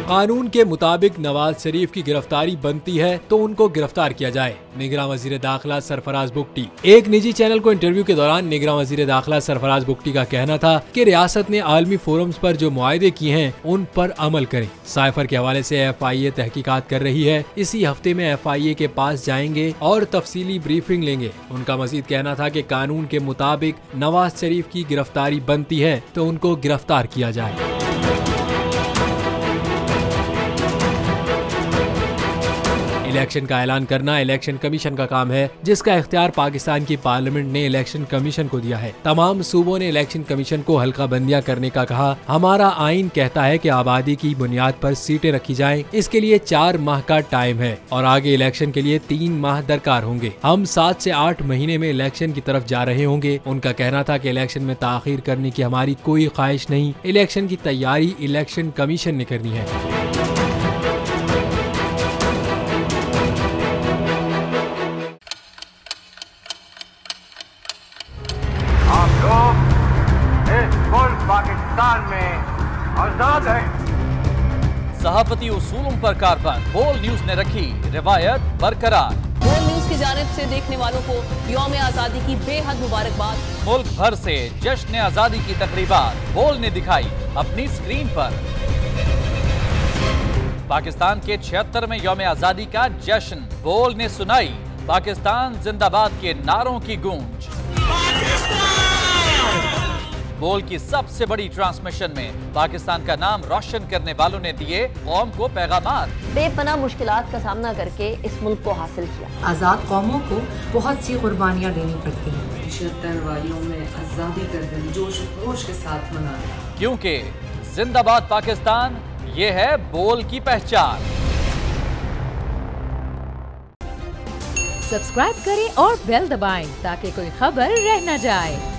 कानून के मुताबिक नवाज शरीफ की गिरफ्तारी बनती है तो उनको गिरफ्तार किया जाए। निगरान वजीर दाखिला सरफराज बुगटी। एक निजी चैनल को इंटरव्यू के दौरान निगरान वजीर दाखिला सरफराज बुगटी का कहना था कि रियासत ने आलमी फोरम्स पर जो मुआहदे किए हैं उन पर अमल करें। साइफर के हवाले से FIA तहकीकात कर रही है। इसी हफ्ते में FIA के पास जाएंगे और तफसीली ब्रीफिंग लेंगे। उनका मजीद कहना था कि कानून के मुताबिक नवाज शरीफ की गिरफ्तारी बनती है तो उनको गिरफ्तार किया जाए। इलेक्शन का ऐलान करना इलेक्शन कमीशन का काम है, जिसका इख्तियार पाकिस्तान की पार्लियामेंट ने इलेक्शन कमीशन को दिया है। तमाम सूबों ने इलेक्शन कमीशन को हल्का बंदियां करने का कहा। हमारा आइन कहता है कि आबादी की बुनियाद पर सीटें रखी जाएं। इसके लिए 4 माह का टाइम है और आगे इलेक्शन के लिए 3 माह दरकार होंगे। हम 7 से 8 महीने में इलेक्शन की तरफ जा रहे होंगे। उनका कहना था कि इलेक्शन में ताखीर करने की हमारी कोई ख्वाहिश नहीं। इलेक्शन की तैयारी इलेक्शन कमीशन ने करनी है। पाकिस्तान में आजाद है। सहाफती उसूलों पर कारबंद। बोल न्यूज ने रखी रिवायत बरकरार। बोल न्यूज की जानिब से देखने वालों को यौम आजादी की बेहद मुबारकबाद। मुल्क भर से जश्न आजादी की तकरीबात बोल ने दिखाई अपनी स्क्रीन पर। पाकिस्तान के 76वें यौम आजादी का जश्न बोल ने सुनाई पाकिस्तान जिंदाबाद के नारों की गूंज। बोल की सबसे बड़ी ट्रांसमिशन में पाकिस्तान का नाम रोशन करने वालों ने दिए कौम को पैगामात। बेपनाह मुश्किलात का सामना करके इस मुल्क को हासिल किया। आजाद कौमों को बहुत सी कुर्बानियां देनी पड़ती हैं। 76 वालियों में आजादी का दिन जोश खरोश के साथ मना, क्योंकि जिंदाबाद पाकिस्तान ये है बोल की पहचान। सब्सक्राइब करें और बेल दबाएं ताकि कोई खबर रह न जाए।